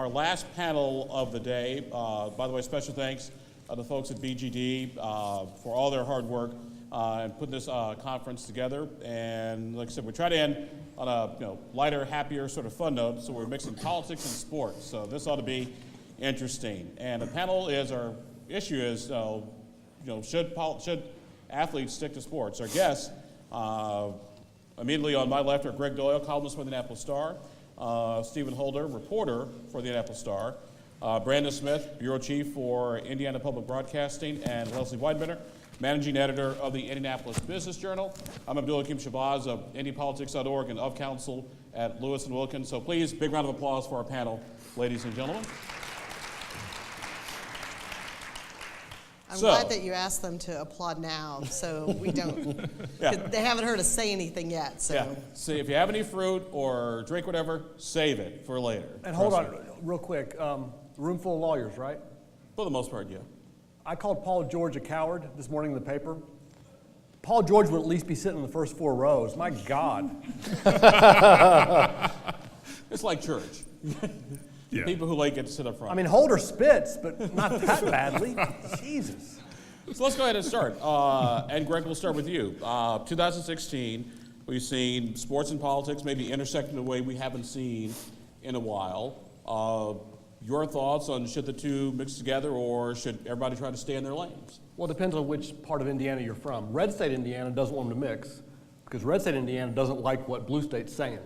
our last panel of the day. By the way, special thanks to the folks at BGD for all their hard work in putting this conference together. And like I said, we try to end on a lighter, happier, sort of fun note. So we're mixing politics and sports. So this ought to be interesting. And the panel is, our issue is, should athletes stick to sports? Our guests, immediately on my left, are Gregg Doyel, columnist for the Indianapolis Star, Stephan Holder, reporter for the Indianapolis Star, Brandon Smith, bureau chief for Indiana Public Broadcasting, and Lesley Weidenbener, managing editor of the Indianapolis Business Journal. I'm Abdul-Hakim Shabazz of IndyPolitics.org and of counsel at Lewis & Wilkins. So please, big round of applause for our panel, ladies and gentlemen. I'm glad that you asked them to applaud now, so we don't. Yeah. They haven't heard us say anything yet. So. Yeah. See, if you have any fruit or drink whatever, save it for later. And hold on, real quick. Room full of lawyers, right? For the most part, yeah. I called Paul George a coward this morning in the paper. Paul George would at least be sitting in the first 4 rows. My God. It's like church. Yeah. People who get to sit up front. I mean, Holder spits, but not that badly. Jesus. So let's go ahead and start. And Gregg, we'll start with you. 2016, we've seen sports and politics maybe intersect in a way we haven't seen in a while. Your thoughts on should the two mix together, or should everybody try to stay in their lanes? Well, it depends on which part of Indiana you're from. Red State Indiana doesn't want them to mix, because Red State Indiana doesn't like what Blue State's saying.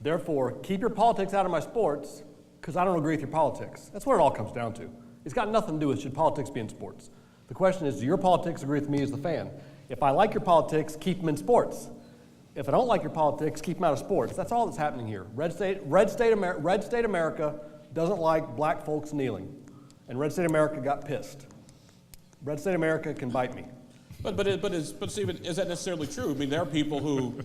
Therefore, keep your politics out of my sports, because I don't agree with your politics. That's what it all comes down to. It's got nothing to do with should politics be in sports. The question is, do your politics agree with me as the fan? If I like your politics, keep them in sports. If I don't like your politics, keep them out of sports. That's all that's happening here. Red State America doesn't like black folks kneeling, and Red State America got pissed. Red State America can bite me. But Stephen, is that necessarily true? I mean, there are people who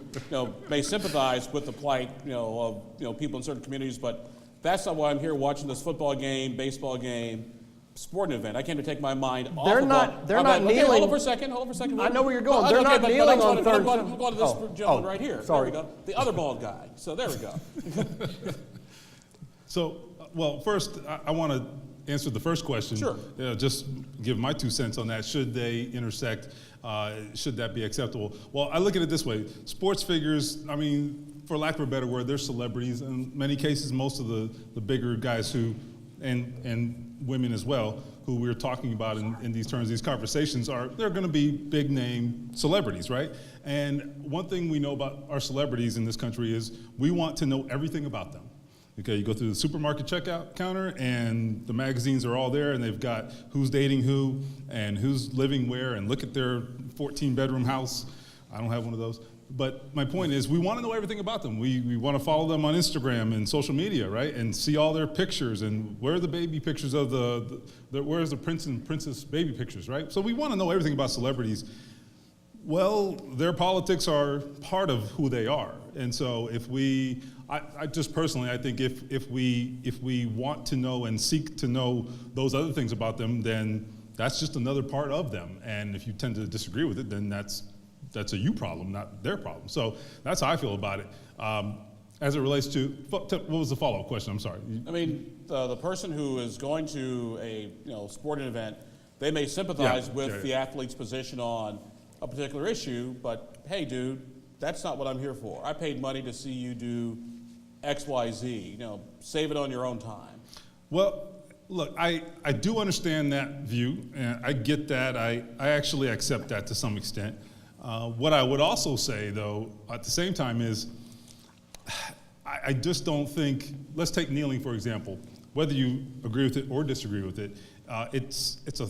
may sympathize with the plight of people in certain communities, but that's not why I'm here watching this football game, baseball game, sporting event. I came to take my mind off. They're not kneeling. Okay, hold on for a second. I know where you're going. They're not kneeling on third. I'm going to this gentleman right here. Sorry. There we go. The other bald guy. So there we go. So, well, first, I want to answer the first question. Sure. Just give my 2 cents on that. Should they intersect? Should that be acceptable? Well, I look at it this way. Sports figures, I mean, for lack of a better word, they're celebrities. In many cases, most of the bigger guys who, and women as well, who we're talking about in these terms, these conversations they're going to be big name celebrities, right? And one thing we know about our celebrities in this country is we want to know everything about them. Okay, you go through the supermarket checkout counter and the magazines are all there and they've got who's dating who and who's living where, and look at their 14-bedroom house. I don't have one of those. But my point is, we want to know everything about them. We want to follow them on Instagram and social media, right? And see all their pictures, and where are the baby pictures of where's the prince and princess baby pictures, right? So we want to know everything about celebrities. Well, their politics are part of who they are. And so if I just personally, I think if we want to know and seek to know those other things about them, then that's just another part of them. And if you tend to disagree with it, then that's a you problem, not their problem. So that's how I feel about it. As it relates to, what was the follow-up question? I'm sorry. I mean, the person who is going to a sporting event, they may sympathize with the athlete's position on a particular issue, but hey, dude, that's not what I'm here for. I paid money to see you do X, Y, Z. Save it on your own time. Well, look, I do understand that view, and I get that. I actually accept that to some extent. What I would also say, though, at the same time is, I just don't think, let's take kneeling, for example. Whether you agree with it or disagree with it, it's a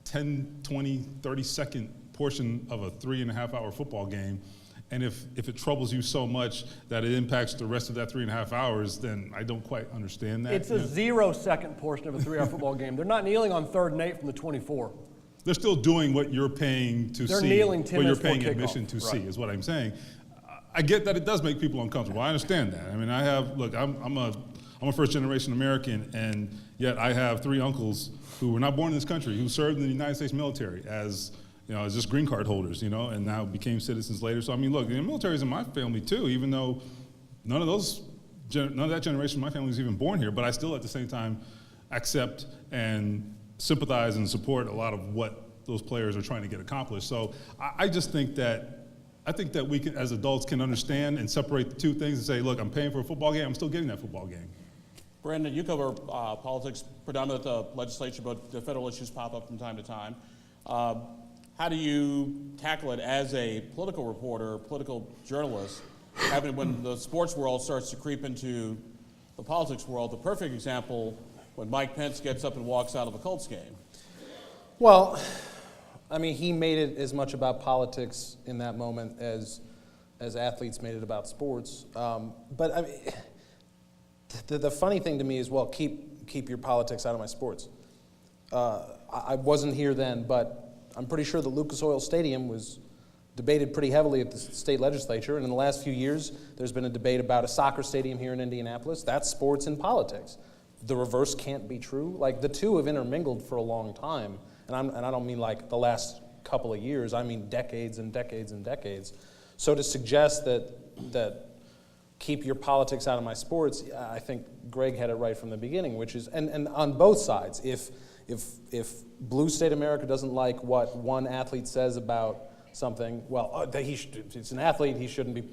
10, 20, 30-second portion of a 3.5-hour football game. And if it troubles you so much that it impacts the rest of that 3.5 hours, then I don't quite understand that. It's a 0-second portion of a 3-hour football game. They're not kneeling on 3rd and 8 from the 24. They're still doing what you're paying to see. They're kneeling 10 minutes what you're paying before admission to kickoff. see, is what I'm saying. I get that it does make people uncomfortable. I understand that. I mean, I'm a first-generation American, and yet I have 3 uncles who were not born in this country, who served in the United States military as just green card holders, and now became citizens later. So I mean, look, the military is in my family too, even though none of those none of that generation of my family was even born here, but I still at the same time accept and sympathize and support a lot of what those players are trying to get accomplished. So I just think that we can, as adults, can understand and separate the two things and say, look, I'm paying for a football game, I'm still getting that football game. Brandon, you cover politics predominantly at the legislature, but the federal issues pop up from time to time. How do you tackle it as a political reporter, political journalist, having when the sports world starts to creep into the politics world? The perfect example, when Mike Pence gets up and walks out of a Colts game. Well, I mean, he made it as much about politics in that moment as athletes made it about sports. But I mean, the funny thing to me is, well, keep your politics out of my sports. I wasn't here then, but I'm pretty sure the Lucas Oil Stadium was debated pretty heavily at the state legislature, and in the last few years, there's been a debate about a soccer stadium here in Indianapolis. That's sports and politics. The reverse can't be true. Like, the two have intermingled for a long time, and I don't mean like the last couple of years. I mean decades and decades and decades. So to suggest that keep your politics out of my sports, I think Gregg had it right from the beginning, which is, and on both sides, if Blue State America doesn't like what one athlete says about something, well, it's an athlete, he shouldn't be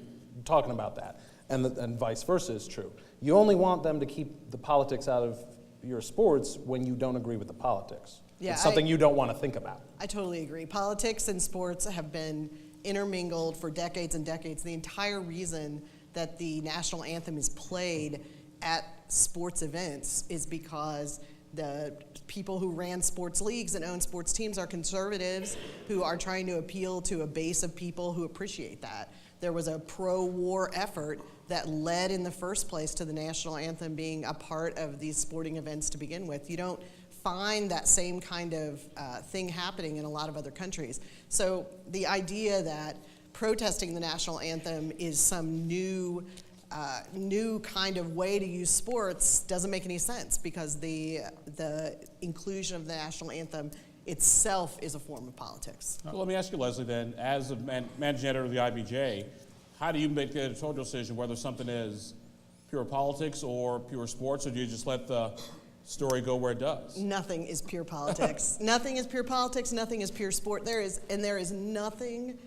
talking about that. And vice versa is true. You only want them to keep the politics out of your sports when you don't agree with the politics. Yeah, it's something you don't want to think about. I totally agree. Politics and sports have been intermingled for decades and decades. The entire reason that the national anthem is played at sports events is because the people who ran sports leagues and own sports teams are conservatives who are trying to appeal to a base of people who appreciate that. There was a pro-war effort that led in the first place to the national anthem being a part of these sporting events to begin with. You don't find that same kind of thing happening in a lot of other countries. So the idea that protesting the national anthem is some new kind of way to use sports doesn't make any sense, because the inclusion of the national anthem itself is a form of politics. Well, let me ask you, Leslie, then, as a managing editor of the IBJ, how do you make the editorial decision whether something is pure politics or pure sports, or do you just let the story go where it does? Nothing is pure politics. Nothing is pure politics. Nothing is pure sport. There is nothing.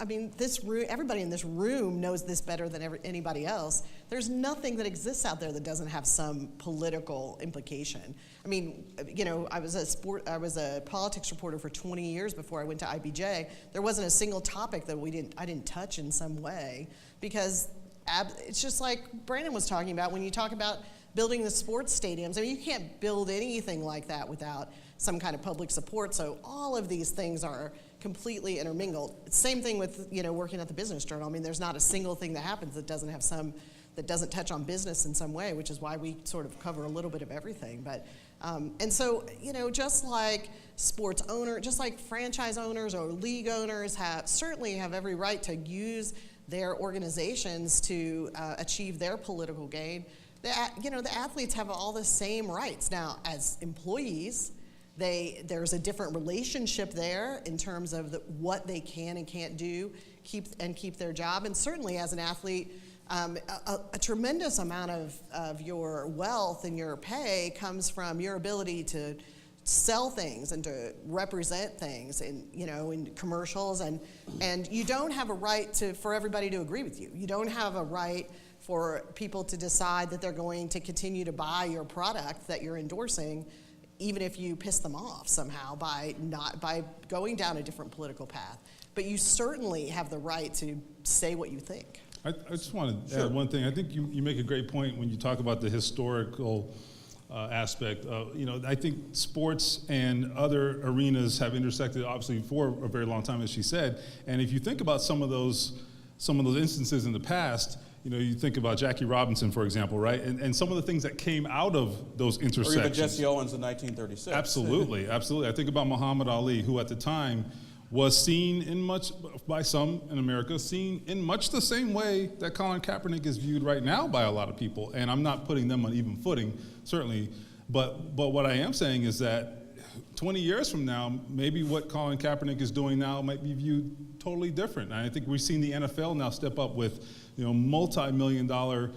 I mean, this room, everybody in this room knows this better than anybody else. There's nothing that exists out there that doesn't have some political implication. I mean, you know, I was a politics reporter for 20 years before I went to IBJ. There wasn't a single topic that I didn't touch in some way, because it's just like Brandon was talking about when you talk about building the sports stadiums. I mean, you can't build anything like that without some kind of public support. So all of these things are completely intermingled. Same thing with, you know, working at the Business Journal. I mean, there's not a single thing that happens that doesn't touch on business in some way, which is why we sort of cover a little bit of everything. But and so, you know, just like sports owners, just like franchise owners or league owners certainly have every right to use their organizations to achieve their political gain, the athletes have all the same rights. Now, as employees, there's a different relationship there in terms of what they can and can't do, keep their job. And certainly as an athlete, a tremendous amount of your wealth and your pay comes from your ability to sell things and to represent things in commercials, and you don't have a right for everybody to agree with you. You don't have a right for people to decide that they're going to continue to buy your product that you're endorsing, even if you piss them off somehow by going down a different political path. But you certainly have the right to say what you think. I just want to add one thing. I think you make a great point when you talk about the historical aspect. I think sports and other arenas have intersected, obviously, for a very long time, as she said. And if you think about some of those instances in the past, you think about Jackie Robinson, for example, right? And some of the things that came out of those intersections. Or even Jesse Owens in 1936. Absolutely, absolutely. I think about Muhammad Ali, who at the time was seen by some in America, seen in much the same way that Colin Kaepernick is viewed right now by a lot of people. And I'm not putting them on even footing, certainly. But what I am saying is that 20 years from now, maybe what Colin Kaepernick is doing now might be viewed totally different. And I think we've seen the NFL now step up with multi-million-dollar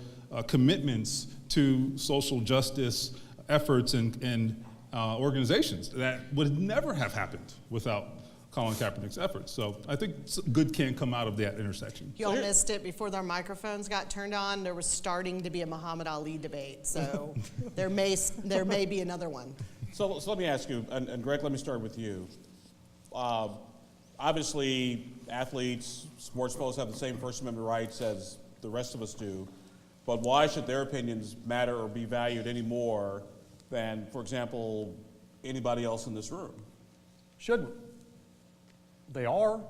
commitments to social justice efforts and organizations that would never have happened without Colin Kaepernick's efforts. So I think good can come out of that intersection. Y'all missed it before their microphones got turned on. There was starting to be a Muhammad Ali debate, so there may be another one. So let me ask you, and Greg, let me start with you. Obviously, athletes, sports folks have the same First Amendment rights as the rest of us do, but why should their opinions matter or be valued any more than, for example, anybody else in this room? Shouldn't. They are.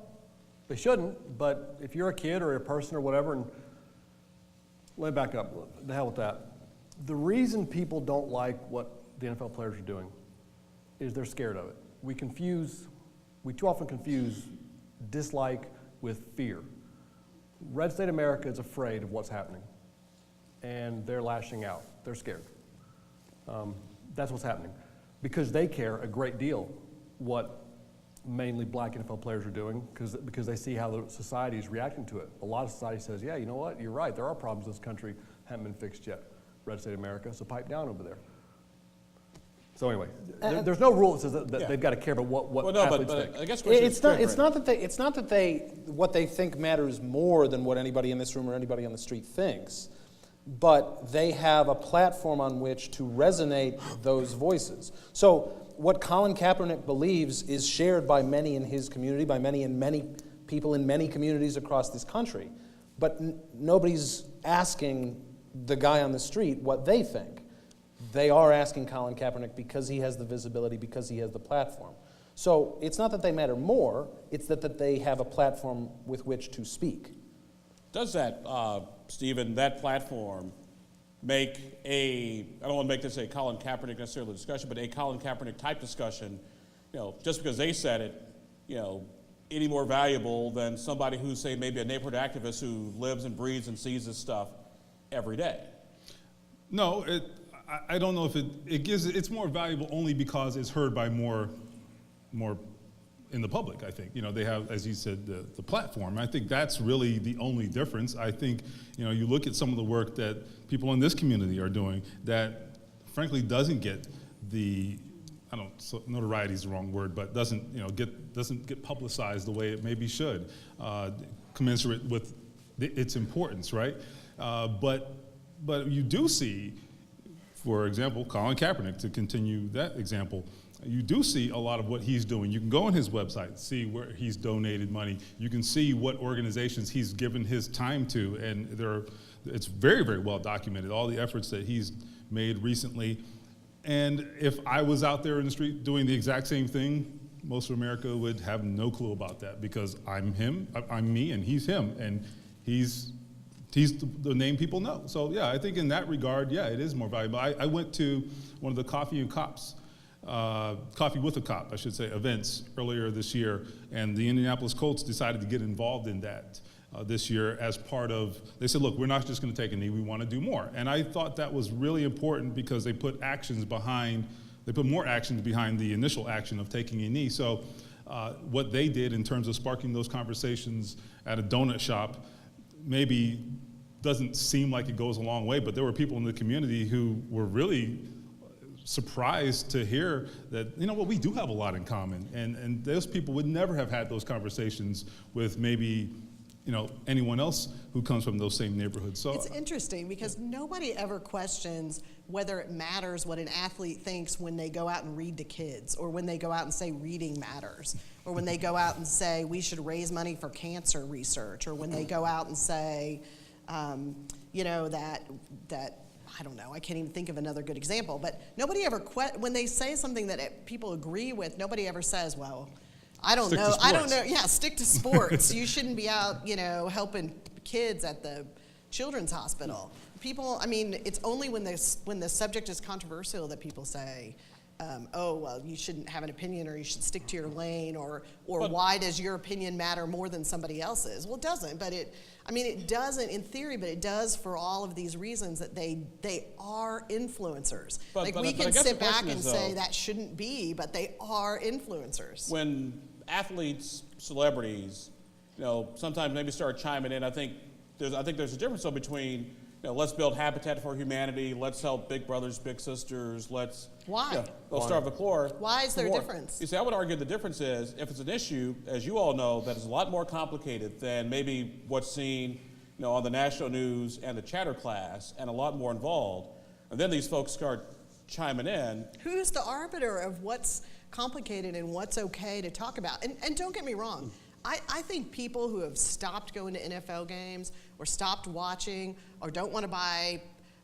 They shouldn't, but if you're a kid or a person or whatever, and let me back up, the hell with that. The reason people don't like what the NFL players are doing is they're scared of it. We too often confuse dislike with fear. Red State America is afraid of what's happening, and they're lashing out. They're scared. That's what's happening. Because they care a great deal what mainly black NFL players are doing, because they see how the society is reacting to it. A lot of society says, yeah, you know what, you're right, there are problems in this country, haven't been fixed yet. Red State America, so pipe down over there. So anyway, there's no rule that says that they've got to care about what athletes think. I guess It's not that what they think matters more than what anybody in this room or anybody on the street thinks, but they have a platform on which to resonate those voices. So what Colin Kaepernick believes is shared by many in his community, by many people in many communities across this country, but nobody's asking the guy on the street what they think. They are asking Colin Kaepernick because he has the visibility, because he has the platform. So it's not that they matter more, it's that they have a platform with which to speak. Does that, Stephen, that platform make I don't want to make this a Colin Kaepernick necessarily discussion, but a Colin Kaepernick type discussion, just because they said it, any more valuable than somebody who's, say, maybe a neighborhood activist who lives and breathes and sees this stuff every day? No, I don't know if it's more valuable only because it's heard by more in the public, I think. They have, as you said, the platform. I think that's really the only difference. I think, you look at some of the work that people in this community are doing that frankly doesn't get notoriety is the wrong word, but doesn't get publicized the way it maybe should, commensurate with its importance, right? But you do see, for example, Colin Kaepernick, to continue that example, you do see a lot of what he's doing. You can go on his website, see where he's donated money. You can see what organizations he's given his time to, and it's very, very well documented, all the efforts that he's made recently. And if I was out there in the street doing the exact same thing, most of America would have no clue about that, because I'm me, and he's him, and he's the name people know. So yeah, I think in that regard, yeah, it is more valuable. I went to one of the Coffee with a Cop, I should say, events earlier this year, and the Indianapolis Colts decided to get involved in that this year as part of, they said, look, we're not just gonna take a knee, we wanna do more. And I thought that was really important because they put more actions behind the initial action of taking a knee. So what they did in terms of sparking those conversations at a donut shop maybe doesn't seem like it goes a long way, but there were people in the community who were really surprised to hear that, we do have a lot in common, and those people would never have had those conversations with maybe, anyone else who comes from those same neighborhoods. So it's interesting because nobody ever questions whether it matters what an athlete thinks when they go out and read to kids, or when they go out and say reading matters, or when they go out and say we should raise money for cancer research, or when they go out and say, that I don't know, I can't even think of another good example, but nobody ever, when they say something that people agree with, nobody ever says, well, I don't know, yeah, stick to sports. You shouldn't be out, helping kids at the children's hospital. People, it's only when the subject is controversial that people say, oh, well, you shouldn't have an opinion, or you should stick to your lane, or why does your opinion matter more than somebody else's? Well, it doesn't, but it doesn't in theory, but it does for all of these reasons that they are influencers. We can sit back and say that shouldn't be, but they are influencers. When athletes, celebrities, sometimes maybe start chiming in, I think there's a difference though between, let's build Habitat for Humanity, let's help Big Brothers, Big Sisters, let's... Why? They'll starve the poor. Why is there a More. difference? You see, I would argue the difference is, if it's an issue, as you all know, that is a lot more complicated than maybe what's seen on the national news and the chatter class, and a lot more involved, and then these folks start chiming in. Who's the arbiter of what's complicated and what's okay to talk about? And don't get me wrong, I think people who have stopped going to NFL games or stopped watching or don't want to buy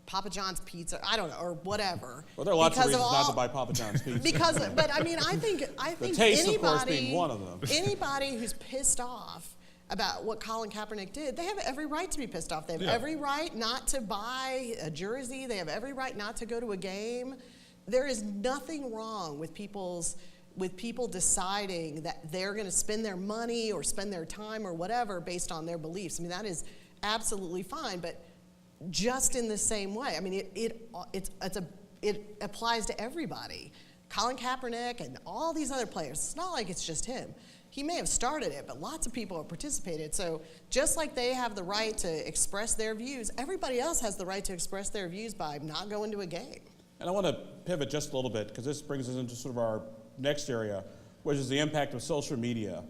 Papa John's pizza, I don't know, or whatever. Well, there are lots of because reasons not to buy Papa John's pizza. But I mean, I think taste, anybody, of course, being one of them. Anybody who's pissed off about what Colin Kaepernick did, they have every right to be pissed off. They have every right not to buy a jersey. They have every right not to go to a game. There is nothing wrong with people deciding that they're going to spend their money or spend their time or whatever based on their beliefs. I mean, that is absolutely fine, but just in the same way. I mean, it applies to everybody. Colin Kaepernick and all these other players. It's not like it's just him. He may have started it, but lots of people have participated. So just like they have the right to express their views, everybody else has the right to express their views by not going to a game. And I want to pivot just a little bit, because this brings us into sort of our next area, which is the impact of social media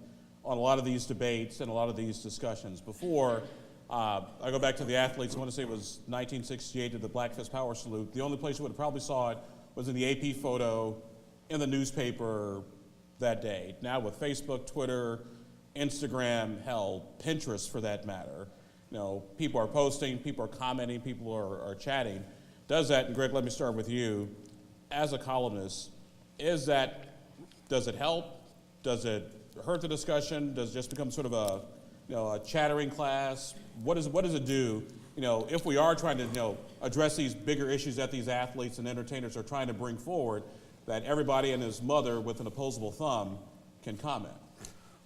on a lot of these debates and a lot of these discussions. Before, I go back to the athletes, I want to say it was 1968 to the Black Fist Power Salute. The only place you would have probably saw it was in the AP photo in the newspaper that day. Now with Facebook, Twitter, Instagram, hell, Pinterest for that matter, people are posting, people are commenting, people are chatting. Does that, and Greg, let me start with you, as a columnist, does it help? Does it hurt the discussion? Does it just become sort of a chattering class? What does it do, if we are trying to, address these bigger issues that these athletes and entertainers are trying to bring forward, that everybody and his mother with an opposable thumb can comment?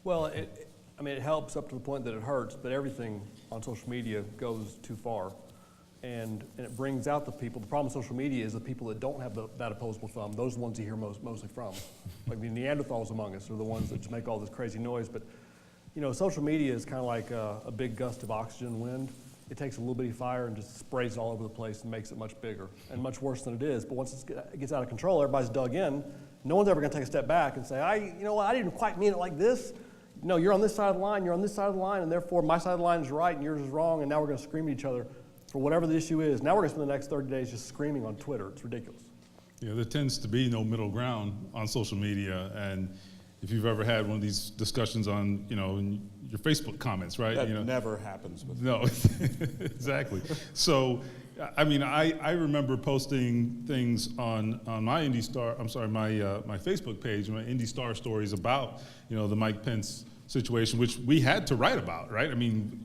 Well, it helps up to the point that it hurts, but everything on social media goes too far. And it brings out the people. The problem with social media is the people that don't have that opposable thumb. Those are the ones you hear mostly from. Like the Neanderthals among us are the ones that just make all this crazy noise. But, social media is kind of like a big gust of oxygen wind. It takes a little bitty fire and just sprays it all over the place and makes it much bigger and much worse than it is. But once it gets out of control, everybody's dug in. No one's ever going to take a step back and say, I didn't quite mean it like this. No, you're on this side of the line, you're on this side of the line, and therefore my side of the line is right and yours is wrong, and now we're going to scream at each other for whatever the issue is. Now we're going to spend the next 30 days just screaming on Twitter. It's ridiculous. There tends to be no middle ground on social media, and if you've ever had one of these discussions on, in your Facebook comments, right? That never happens with me. No, exactly. So, I remember posting things on my my Facebook page, my Indy Star stories about, the Mike Pence situation, which we had to write about, right?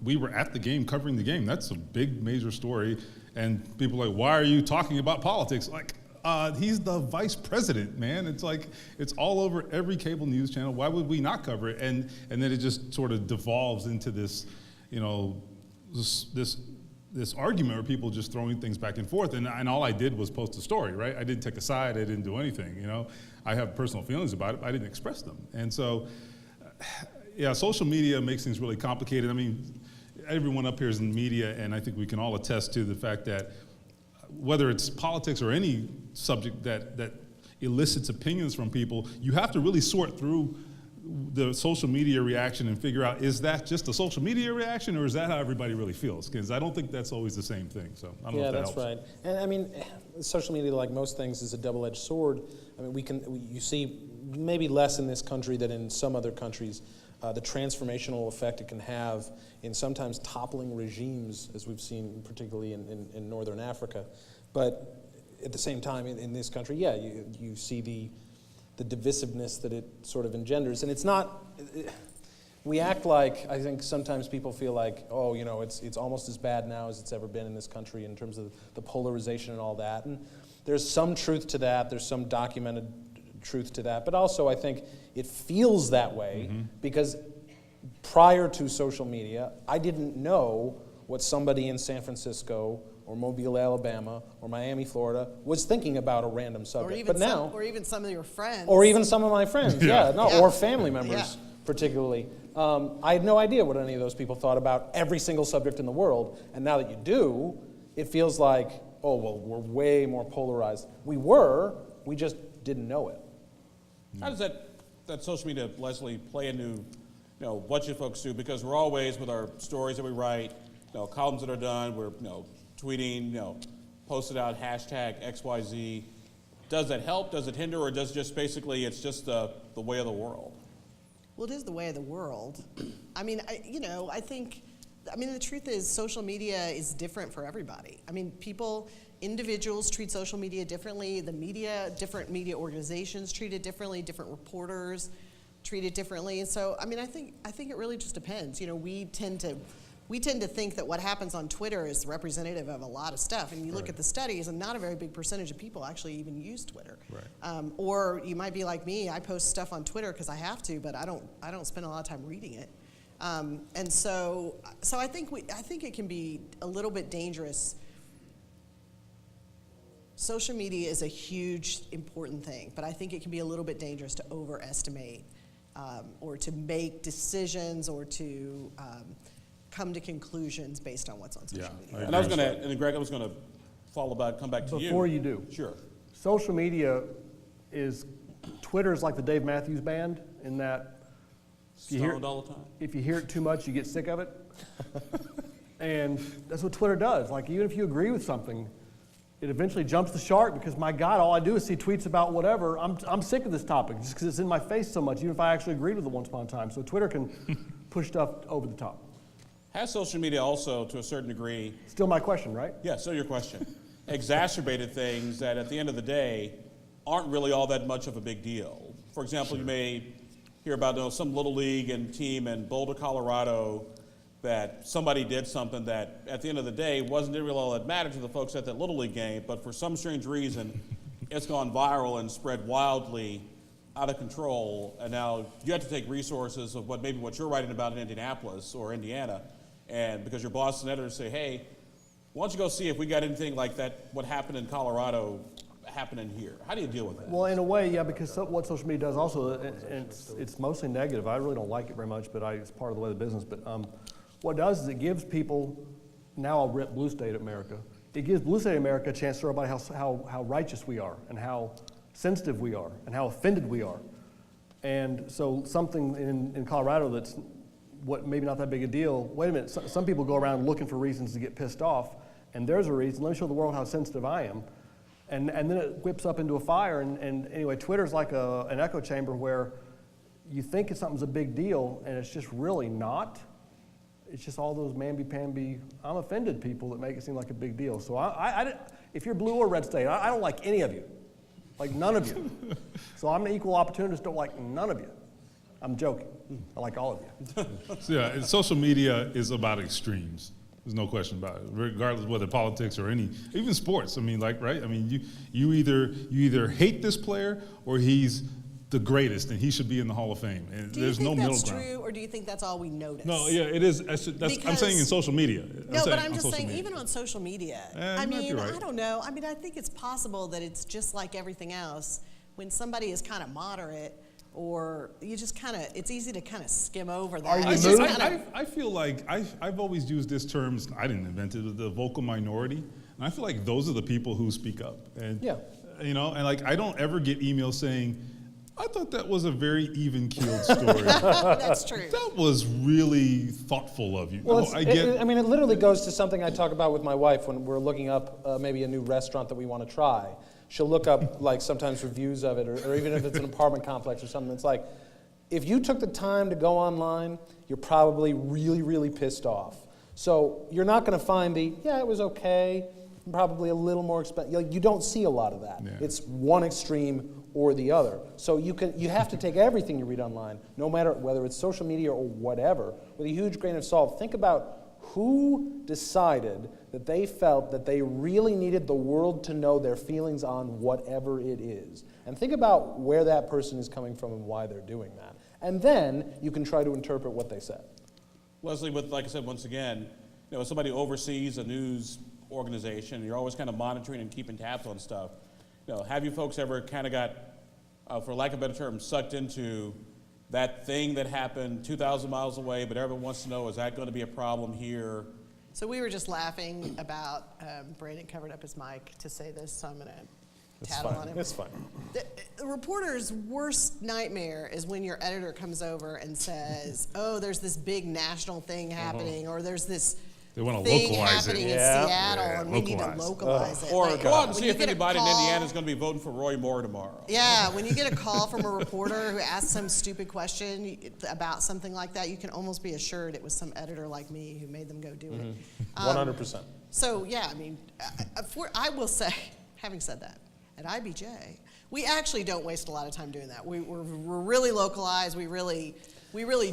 We were at the game, covering the game. That's a big, major story. And people are like, why are you talking about politics? Like, he's the vice president, man. It's like, it's all over every cable news channel. Why would we not cover it? And then it just sort of devolves into this, this argument where people just throwing things back and forth. And all I did was post a story, right? I didn't take a side. I didn't do anything, I have personal feelings about it. I didn't express them. And so, social media makes things really complicated. Everyone up here is in media, and I think we can all attest to the fact that whether it's politics or any subject that elicits opinions from people, you have to really sort through the social media reaction and figure out, is that just a social media reaction, or is that how everybody really feels? Because I don't think that's always the same thing. So I don't know if that helps. Right. And social media, like most things, is a double-edged sword. You see maybe less in this country than in some other countries, the transformational effect it can have in sometimes toppling regimes, as we've seen particularly in Northern Africa. But at the same time, in this country, you see the divisiveness that it sort of engenders. And it's not, we act like, I think sometimes people feel like, it's almost as bad now as it's ever been in this country in terms of the polarization and all that. And there's some truth to that, there's some documented truth to that, but also I think it feels that way because prior to social media, I didn't know what somebody in San Francisco or Mobile, Alabama, or Miami, Florida, was thinking about a random subject. Or even some of your friends. Or even some of my friends, or family members, particularly. I had no idea what any of those people thought about every single subject in the world, and now that you do, it feels like, oh, well, we're way more polarized. We just didn't know it. How does that social media, Leslie, play into what should folks do? Because we're always, with our stories that we write, columns that are done, we're tweeting, posted out hashtag XYZ. Does that help? Does it hinder? Or does just basically it's just the way of the world? Well, it is the way of the world. I mean, I think, the truth is social media is different for everybody. I mean, individuals treat social media differently. The media, different media organizations treat it differently. Different reporters treat it differently. And so, I think it really just depends. We tend to think that what happens on Twitter is representative of a lot of stuff. And you look at the studies, and not a very big percentage of people actually even use Twitter. Right. Or you might be like me. I post stuff on Twitter because I have to, but I don't spend a lot of time reading it. And so I think it can be a little bit dangerous. Social media is a huge, important thing, but I think it can be a little bit dangerous to overestimate or to make decisions or to come to conclusions based on what's on social media. And Greg, I was going to come back to you. Before you do. Sure. Social media Twitter is like the Dave Matthews Band in that Stoned all the time. if you hear it too much, you get sick of it. And that's what Twitter does. Like, even if you agree with something, it eventually jumps the shark because, my God, all I do is see tweets about whatever. I'm sick of this topic just because it's in my face so much, even if I actually agreed with it once upon a time. So Twitter can push stuff over the top. Has social media also, to a certain degree, Still my question, right? yeah, so your question, exacerbated things that at the end of the day aren't really all that much of a big deal? For example, you may hear about some little league and team in Boulder, Colorado, that somebody did something that at the end of the day didn't really all that matter to the folks at that little league game, but for some strange reason it's gone viral and spread wildly out of control, and now you have to take resources of what you're writing about in Indianapolis or Indiana, and because your Boston editors say, hey, why don't you go see if we got anything like that, what happened in Colorado, happening here? How do you deal with that? Well, in a way, yeah, because what social media does also, and it's mostly negative. I really don't like it very much, but it's part of the way of the business. But what it does is it gives people, now I'll rip Blue State America, it gives Blue State America a chance to show everybody how righteous we are and how sensitive we are and how offended we are. And so something in Colorado that's maybe not that big a deal, wait a minute, some people go around looking for reasons to get pissed off, and there's a reason, let me show the world how sensitive I am. And then it whips up into a fire, and anyway, Twitter's like an echo chamber where you think something's a big deal, and it's just really not. It's just all those mamby-pamby, I'm offended people that make it seem like a big deal. So if you're blue or red state, I don't like any of you, like none of you. So I'm an equal opportunist, don't like none of you. I'm joking. I like all of you. So yeah, social media is about extremes. There's no question about it, regardless of whether politics or even sports. Right? You either hate this player or he's the greatest and he should be in the Hall of Fame. And there's no middle ground. Do you think that's true, or do you think that's all we notice? No, yeah, it is. I'm saying in social media. I'm just saying even on social media. I don't know. I think it's possible that it's just like everything else. When somebody is kind of moderate, or you just it's easy to kind of skim over that. I feel like I've always used this term, I didn't invent it, the vocal minority. And I feel like those are the people who speak up. And, yeah. I don't ever get emails saying, I thought that was a very even-keeled story. That's true. That was really thoughtful of you. Well, it literally goes to something I talk about with my wife when we're looking up maybe a new restaurant that we want to try. She'll look up sometimes reviews of it, or even if it's an apartment complex or something. It's like, if you took the time to go online, you're probably really, really pissed off. So you're not going to find it was okay, probably a little more expensive. You don't see a lot of that. Yeah. It's one extreme or the other. So you have to take everything you read online, no matter whether it's social media or whatever, with a huge grain of salt. Think about who decided that they felt that they really needed the world to know their feelings on whatever it is. And think about where that person is coming from and why they're doing that. And then you can try to interpret what they said. Leslie, like I said, once again, as somebody oversees a news organization, you're always kind of monitoring and keeping tabs on stuff. Have you folks ever kind of got, for lack of a better term, sucked into that thing that happened 2,000 miles away, but everyone wants to know, is that going to be a problem here? So we were just laughing about, Brandon covered up his mic to say this, so I'm going to tattle on him. It's fine. The reporter's worst nightmare is when your editor comes over and says, oh, there's this big national thing happening, or there's this They want to thing localize it. happening in Yeah. Seattle, Yeah, and we need to localize. localize it. Or Like, go out and when see you if get a anybody in call- Indiana is going to be voting for Roy Moore tomorrow. Yeah, when you get a call from a reporter who asks some stupid question about something like that, you can almost be assured it was some editor like me who made them go do it. 100%. So yeah, I mean, I will say, having said that, at IBJ, we actually don't waste a lot of time doing that. We're really localized. We really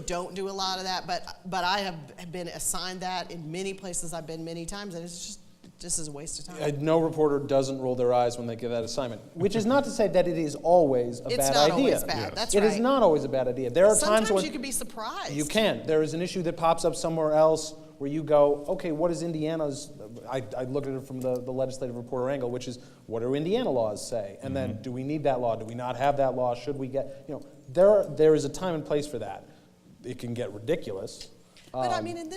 don't do a lot of that. But I have been assigned that in many places I've been many times, and it's just is a waste of time. No reporter doesn't roll their eyes when they get that assignment, which is not to say that it is always a It's bad not idea. always bad. That's It right. is not always a bad idea. There are Sometimes times when you can be surprised. you can. There is an issue that pops up somewhere else where you go, okay, what is Indiana's? I looked at it from the legislative reporter angle, which is what do Indiana laws say, and then do we need that law? Do we not have that law? Should we get? There is a time and place for that. It can get ridiculous. But I mean,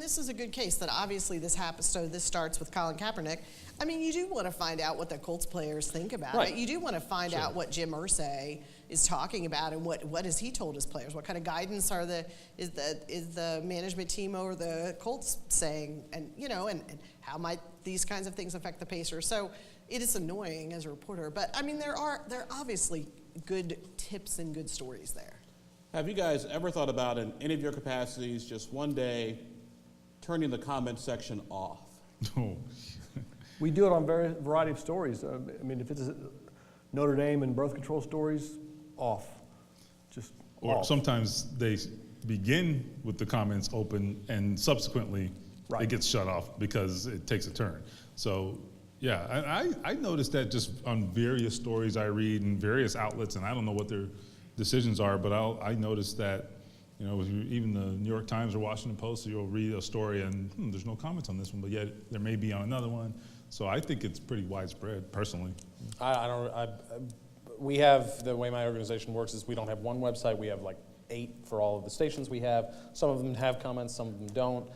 this is a good case that obviously this happens. So this starts with Colin Kaepernick. I mean, you do want to find out what the Colts players think about Right. it. You do want to find out what Jim Irsay is talking about and what has he told his players. What kind of guidance is the management team over the Colts saying, and and how might these kinds of things affect the Pacers? So it is annoying as a reporter, but I mean there are obviously good tips and good stories there. Have you guys ever thought about, in any of your capacities, just one day turning the comment section off? Oh. We do it on variety of stories. I mean, if it's Notre Dame and birth control stories, off. Just Or off. sometimes they begin with the comments open and subsequently Right. it gets shut off because it takes a turn. So yeah, I noticed that just on various stories I read in various outlets, and I don't know what their decisions are, but I noticed that, even the New York Times or Washington Post, you'll read a story and there's no comments on this one, but yet there may be on another one. So I think it's pretty widespread, personally. We have, the way my organization works is we don't have one website, we have like 8 for all of the stations we have. Some of them have comments, some of them don't.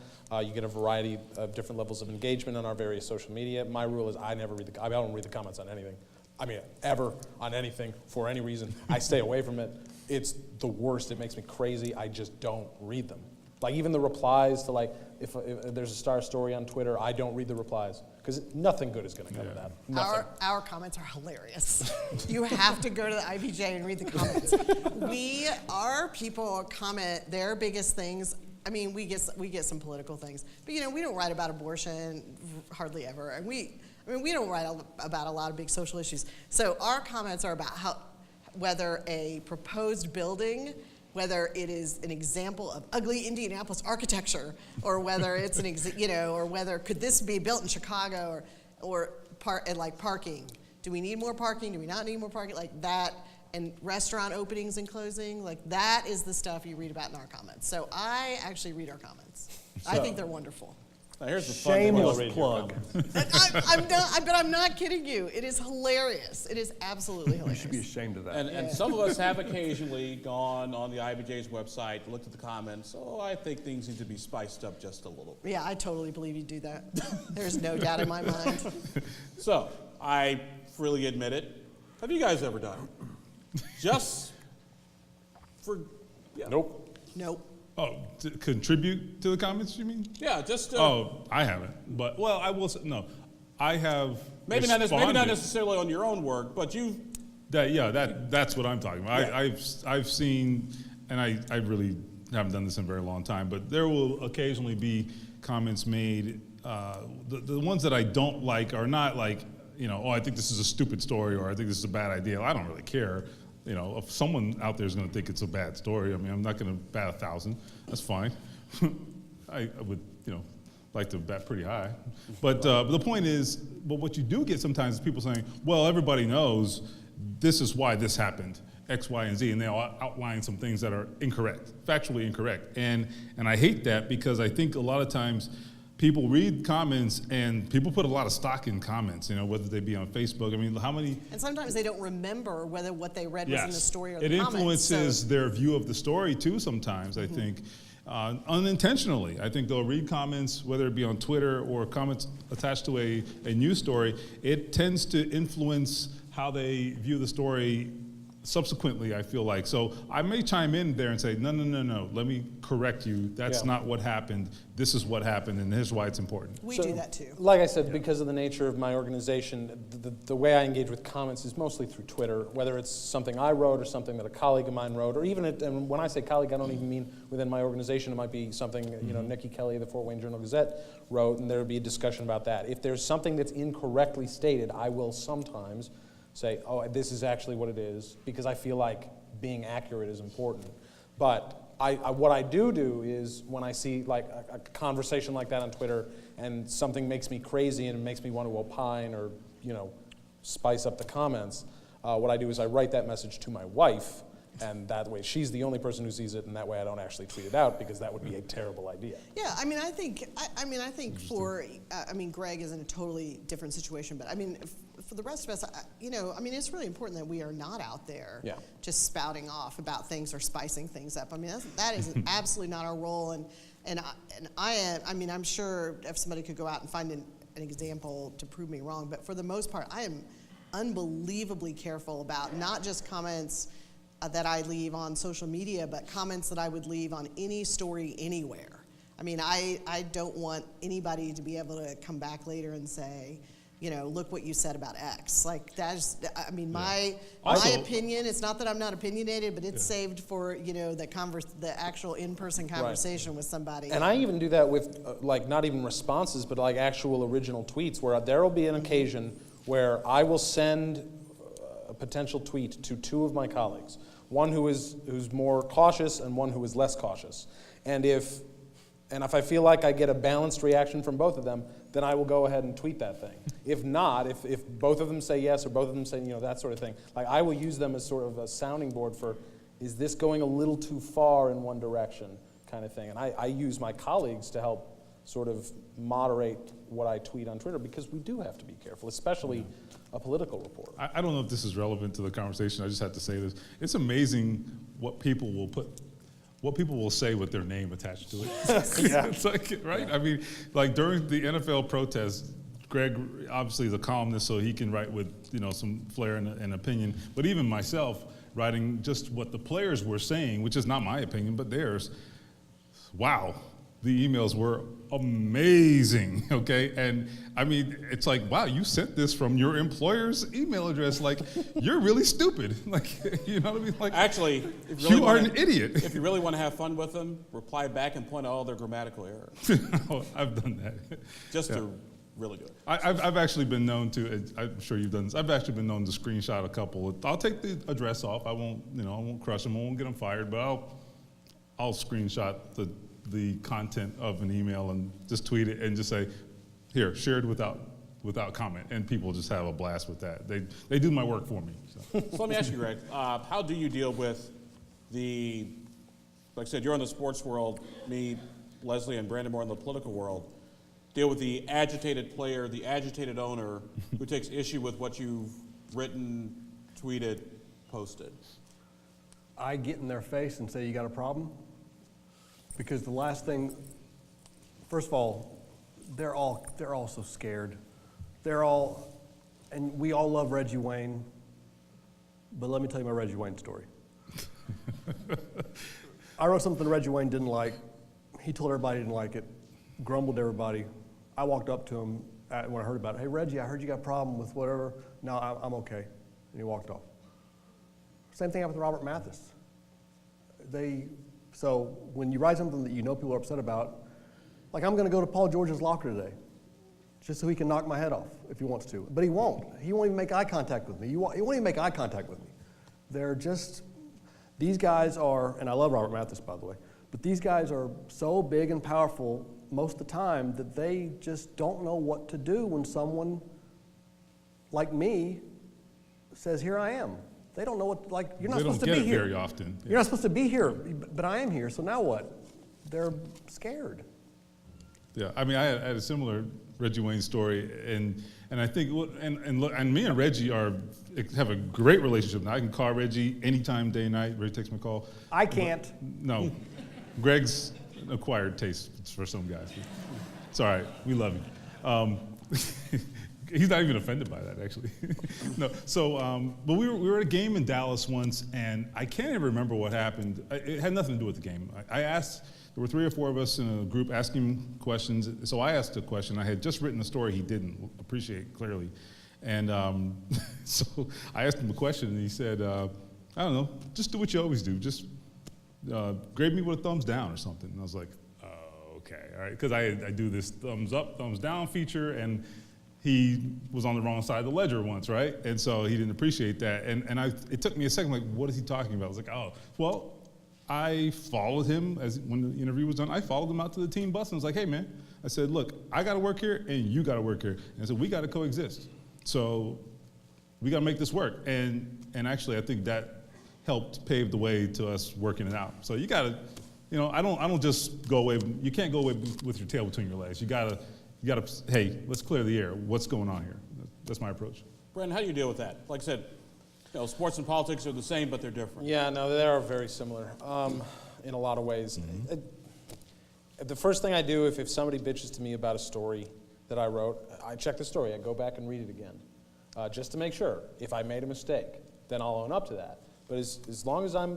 You get a variety of different levels of engagement on our various social media. My rule is I don't read the comments on anything. I mean, ever on anything for any reason. I stay away from it. It's the worst. It makes me crazy. I just don't read them. Like even the replies to if there's a star story on Twitter, I don't read the replies because nothing good is going to come of that. Nothing. Our comments are hilarious. You have to go to the IBJ and read the comments. Our people comment their biggest things. I mean, we get some political things, but we don't write about abortion hardly ever, and we don't write about a lot of big social issues. So our comments are about whether a proposed building, whether it is an example of ugly Indianapolis architecture, or whether it's or whether could this be built in Chicago, or parking. Do we need more parking? Do we not need more parking? Like that, and restaurant openings and closing. Like that is the stuff you read about in our comments. So I actually read our comments. I think they're wonderful. Now here's the fun thing. Shameless plug. I'm not kidding you. It is hilarious. It is absolutely You hilarious. should be ashamed of that. And some of us have occasionally gone on the IBJ's website, looked at the comments. Oh, I think things need to be spiced up just a little bit. Yeah, I totally believe you do that. There's no doubt in my mind. So I freely admit it. Have you guys ever done it? Just for Nope. Nope. Oh, to contribute to the comments, you mean? yeah, just Oh, I haven't. But, well, I will say, no. I have maybe not responded. necessarily on your own work, but you. That's what I'm talking about. Yeah. I've seen, and I really haven't done this in a very long time, but there will occasionally be comments made. The ones that I don't like are not like, I think this is a stupid story or I think this is a bad idea. I don't really care. If someone out there is going to think it's a bad story, I mean, I'm not going to bat 1,000. That's fine. I would, like to bat pretty high. But the point is, but what you do get sometimes is people saying, well, everybody knows this is why this happened, X, Y, and Z, and they'll outline some things that are incorrect, factually incorrect. And I hate that because I think a lot of times people read comments and people put a lot of stock in comments, whether they be on Facebook. I mean, how many? And sometimes they don't remember whether what they read was in the story or the it comments. influences So their view of the story too sometimes, I think. unintentionally. I think they'll read comments, whether it be on Twitter or comments attached to a news story. It tends to influence how they view the story subsequently, I feel like. So I may chime in there and say, no, let me correct you. That's not what happened. This is what happened, and here's why it's important. We do that too. Like I said, because of the nature of my organization, the way I engage with comments is mostly through Twitter, whether it's something I wrote or something that a colleague of mine wrote, or even, and when I say colleague, I don't even mean within my organization. It might be something, Nikki Kelly of the Fort Wayne Journal-Gazette wrote, and there would be a discussion about that. If there's something that's incorrectly stated, I will sometimes say, oh, this is actually what it is, because I feel like being accurate is important. But what I do is when I see like a conversation like that on Twitter and something makes me crazy and it makes me want to opine or spice up the comments, what I do is I write that message to my wife, and that way she's the only person who sees it, and that way I don't actually tweet it out, because that would be a terrible idea. Yeah, I mean, I think Gregg is in a totally different situation, but I mean, for the rest of us, it's really important that we are not out there just spouting off about things or spicing things up. I mean, that is absolutely not our role, and I'm sure if somebody could go out and find an example to prove me wrong, but for the most part, I am unbelievably careful about not just comments that I leave on social media, but comments that I would leave on any story anywhere. I mean, I don't want anybody to be able to come back later and say, look what you said about X. Like, my opinion, it's not that I'm not opinionated, but it's saved for, the actual in-person conversation with somebody. And I even do that with, not even responses, but like actual original tweets, where there will be an occasion where I will send a potential tweet to two of my colleagues, one who's more cautious and one who is less cautious. And if I feel like I get a balanced reaction from both of them, then I will go ahead and tweet that thing. If not, if both of them say yes or both of them say that sort of thing, like I will use them as sort of a sounding board for, is this going a little too far in one direction kind of thing. And I use my colleagues to help sort of moderate what I tweet on Twitter, because we do have to be careful, especially a political reporter. I don't know if this is relevant to the conversation. I just have to say this. It's amazing what people will say with their name attached to it. It's like, right? I mean, like during the NFL protests, Gregg obviously is a columnist, so he can write with some flair and opinion. But even myself, writing just what the players were saying, which is not my opinion, but theirs, wow. The emails were amazing, okay? And I mean, it's like, wow, you sent this from your employer's email address. Like, you're really stupid. Like, you know what I mean? Like, Actually, you are an idiot. If you really want to have fun with them, reply back and point out all their grammatical errors. Oh, I've done that. Just to really do it. I've actually been known to, I'm sure you've done this, I've actually been known to screenshot a couple. I'll take the address off. I won't crush them. I won't get them fired, but I'll screenshot the content of an email and just tweet it and just say, here, shared without comment, and people just have a blast with that. They do my work for me. So let me ask you, Gregg, how do you deal with like I said, you're in the sports world, me, Leslie, and Brandon more in the political world, deal with the agitated player, the agitated owner who takes issue with what you've written, tweeted, posted? I get in their face and say, you got a problem? Because the last thing, first of all, they're all so scared. And we all love Reggie Wayne, but let me tell you my Reggie Wayne story. I wrote something Reggie Wayne didn't like. He told everybody he didn't like it, grumbled to everybody. I walked up to him when I heard about it. Hey, Reggie, I heard you got a problem with whatever. No, I'm okay. And he walked off. Same thing happened with Robert Mathis. So when you write something that people are upset about, like I'm going to go to Paul George's locker today, just so he can knock my head off if he wants to. But he won't. He won't even make eye contact with me. He won't even make eye contact with me. These guys are, and I love Robert Mathis, by the way, but these guys are so big and powerful most of the time that they just don't know what to do when someone like me says, here I am. They don't know what, you're not supposed to be here. They don't get it very often. You're not supposed to be here, but I am here, so now what? They're scared. Yeah, I mean, I had a similar Reggie Wayne story, and I think, and me and Reggie have a great relationship now. I can call Reggie anytime, day, night. Reggie takes my call. I can't. No. Gregg's an acquired taste for some guys. It's all right. We love you. He's not even offended by that, actually. No. So, but we were at a game in Dallas once, and I can't even remember what happened. It had nothing to do with the game. I asked. There were 3 or 4 of us in a group asking questions. So I asked a question. I had just written a story he didn't appreciate clearly, and so I asked him a question, and he said, "I don't know. Just do what you always do. Just grade me with a thumbs down or something." And I was like, "Okay, all right," because I do this thumbs up, thumbs down feature, and he was on the wrong side of the ledger once, right? And so he didn't appreciate that. And it took me a second, like, what is he talking about? I was like, oh, well, I followed him when the interview was done. I followed him out to the team bus and was like, hey, man. I said, look, I got to work here and you got to work here. And I said, we got to coexist. So we got to make this work. And actually, I think that helped pave the way to us working it out. So you got to, I don't just go away. You can't go away with your tail between your legs. You got to, hey, let's clear the air. What's going on here? That's my approach. Brandon, how do you deal with that? Like I said, sports and politics are the same, but they're different. Yeah, no, they are very similar in a lot of ways. Mm-hmm. The first thing I do if somebody bitches to me about a story that I wrote, I check the story. I go back and read it again just to make sure. If I made a mistake, then I'll own up to that. But as long as I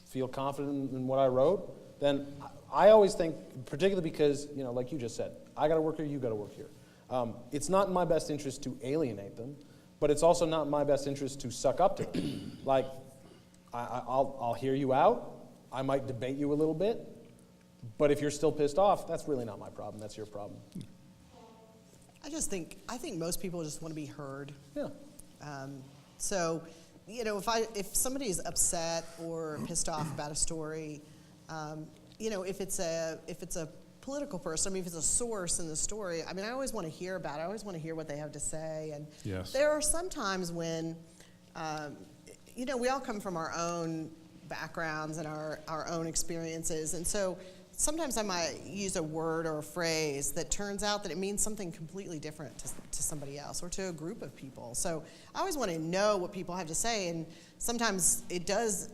feel confident in what I wrote, then I always think, particularly because, like you just said, I got to work here, you got to work here. It's not in my best interest to alienate them, but it's also not in my best interest to suck up to them. Like, I'll hear you out. I might debate you a little bit. But if you're still pissed off, that's really not my problem. That's your problem. I think most people just want to be heard. Yeah. So, if somebody is upset or pissed off about a story, if it's a political person, if it's a source in the story, I always want to hear about it. I always want to hear what they have to say. And yes. There are some times when, we all come from our own backgrounds and our own experiences. And so sometimes I might use a word or a phrase that turns out that it means something completely different to somebody else or to a group of people. So I always want to know what people have to say. And sometimes it does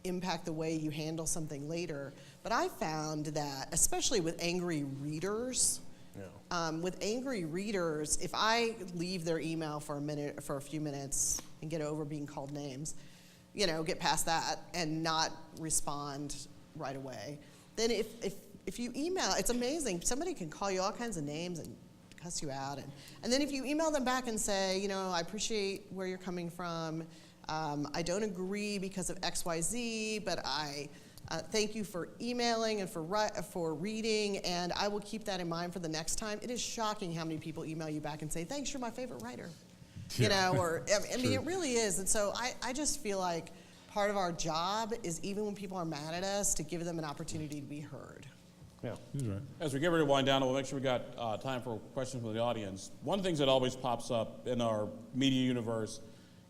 impact the way you handle something later. But I found that, especially with angry readers, if I leave their email for a few minutes and get over being called names, get past that and not respond right away, then if you email, it's amazing. Somebody can call you all kinds of names and cuss you out. And then if you email them back and say, I appreciate where you're coming from. I don't agree because of X, Y, Z, but I thank you for emailing and for reading, and I will keep that in mind for the next time. It is shocking how many people email you back and say, thanks, you're my favorite writer. Yeah. It really is. And so I just feel like part of our job is, even when people are mad at us, to give them an opportunity to be heard. Yeah. He's right. As we get ready to wind down, we'll make sure we got time for questions from the audience. One of the things that always pops up in our media universe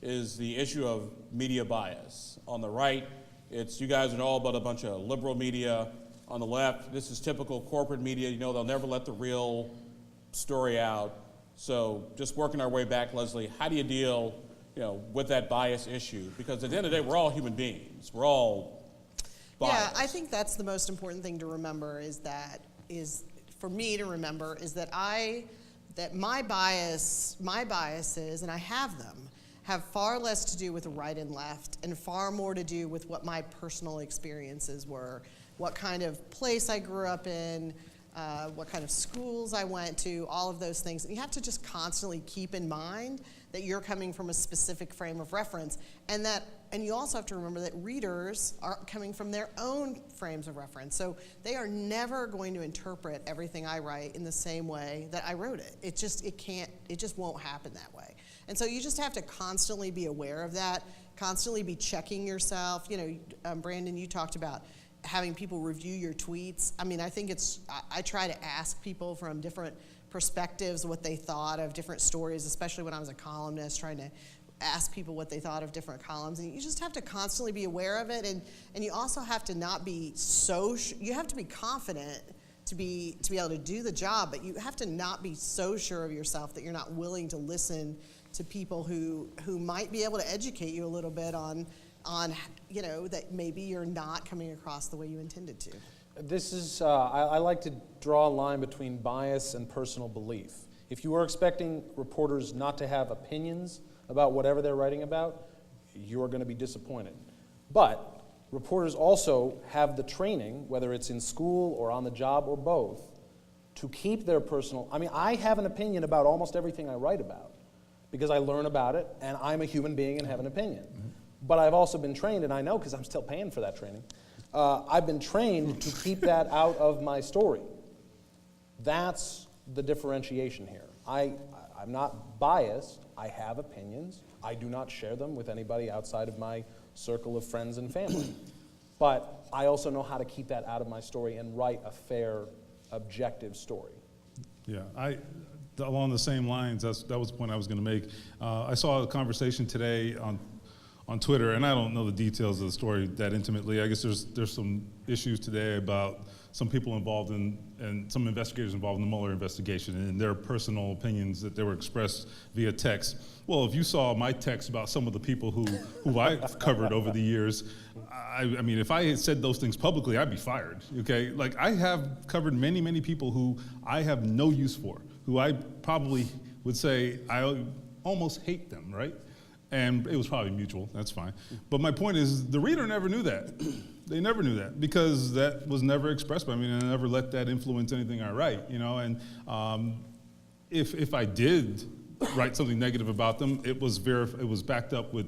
is the issue of media bias. On the right, it's you guys are all about a bunch of liberal media. On the left, this is typical corporate media. They'll never let the real story out. So just working our way back, Leslie, how do you deal, with that bias issue? Because at the end of the day, we're all human beings. We're all biased. Yeah, I think that's the most important thing to remember for me to remember is that my biases, and I have them, have far less to do with right and left and far more to do with what my personal experiences were, what kind of place I grew up in, what kind of schools I went to, all of those things. And you have to just constantly keep in mind that you're coming from a specific frame of reference, and you also have to remember that readers are coming from their own frames of reference. So they are never going to interpret everything I write in the same way that I wrote it. It just won't happen that way. And so you just have to constantly be aware of that, constantly be checking yourself. Brandon, you talked about having people review your tweets. I think I try to ask people from different perspectives what they thought of different stories, especially when I was a columnist, trying to ask people what they thought of different columns. And you just have to constantly be aware of it. And you also have to not be you have to be confident to be able to do the job, but you have to not be so sure of yourself that you're not willing to listen to people who might be able to educate you a little bit on that maybe you're not coming across the way you intended to. This is, I like to draw a line between bias and personal belief. If you are expecting reporters not to have opinions about whatever they're writing about, you are going to be disappointed. But reporters also have the training, whether it's in school or on the job or both, to keep their personal, I have an opinion about almost everything I write about because I learn about it and I'm a human being and have an opinion. But I've also been trained, and I know because I'm still paying for that training, I've been trained to keep that out of my story. That's the differentiation here. I'm not biased. I have opinions. I do not share them with anybody outside of my circle of friends and family. But I also know how to keep that out of my story and write a fair, objective story. Yeah, along the same lines, that was the point I was going to make. I saw a conversation today on Twitter, and I don't know the details of the story that intimately. I guess there's some issues today about some people involved and some investigators involved in the Mueller investigation and their personal opinions that they were expressed via text. Well, if you saw my text about some of the people who I've covered over the years, I mean, if I had said those things publicly, I'd be fired, okay? Like, I have covered many, many people who I have no use for, who I probably would say I almost hate them, right? And it was probably mutual, that's fine. But my point is, the reader never knew that. They never knew that because that was never expressed by me, and I never let that influence anything I write, you know? And if I did write something negative about them, it was backed up with,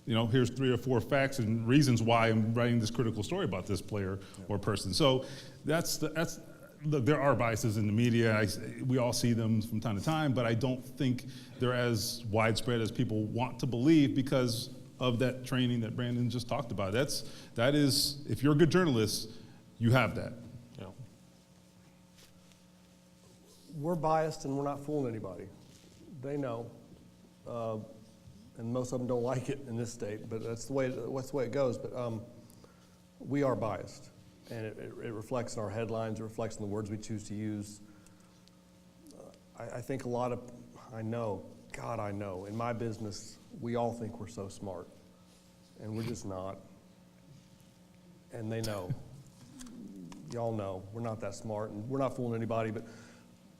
you know, here's 3 or 4 facts and reasons why I'm writing this critical story about this player or person. So look, there are biases in the media. We all see them from time to time, but I don't think they're as widespread as people want to believe because of that training that Brandon just talked about. That is, if you're a good journalist, you have that. Yeah. We're biased and we're not fooling anybody. They know, and most of them don't like it in this state, but that's the way it goes. But we are biased. And it reflects in our headlines, it reflects in the words we choose to use. I think I know, in my business, we all think we're so smart, and we're just not. And they know. Y'all know, we're not that smart, and we're not fooling anybody, but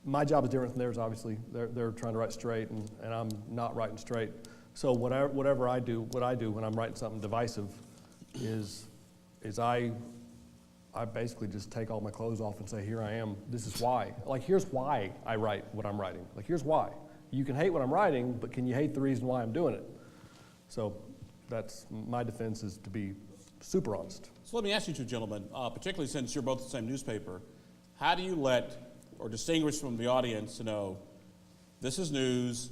my job is different than theirs, obviously. They're trying to write straight, and I'm not writing straight. So whatever I do, what I do when I'm writing something divisive is I basically just take all my clothes off and say, here I am, this is why. Like, here's why I write what I'm writing. Like, here's why. You can hate what I'm writing, but can you hate the reason why I'm doing it? So that's my defense, is to be super honest. So let me ask you two gentlemen, particularly since you're both the same newspaper, how do you let or distinguish from the audience to know this is news,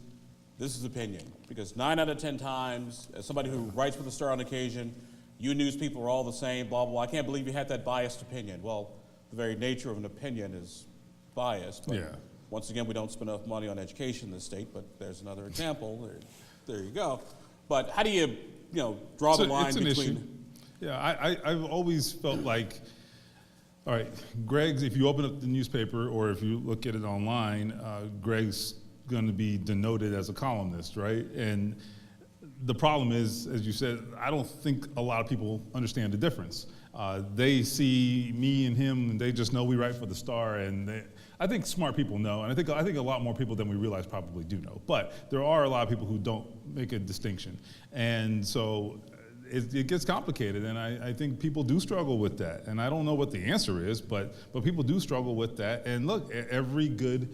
this is opinion? Because 9 out of 10 times, as somebody who writes for the Star on occasion, you news people are all the same, blah, blah, blah. I can't believe you had that biased opinion. Well, the very nature of an opinion is biased. But Yeah. once again, we don't spend enough money on education in this state, but there's another example. There you go. But how do you draw the line between... Issue. Yeah, I've always felt like, all right, Gregg's, if you open up the newspaper or if you look at it online, Gregg's going to be denoted as a columnist, right? And the problem is, as you said, I don't think a lot of people understand the difference. They see me and him, and they just know we write for the Star. And I think smart people know, and I think a lot more people than we realize probably do know. But there are a lot of people who don't make a distinction, and so it gets complicated. And I think people do struggle with that. And I don't know what the answer is, but people do struggle with that. And look, every good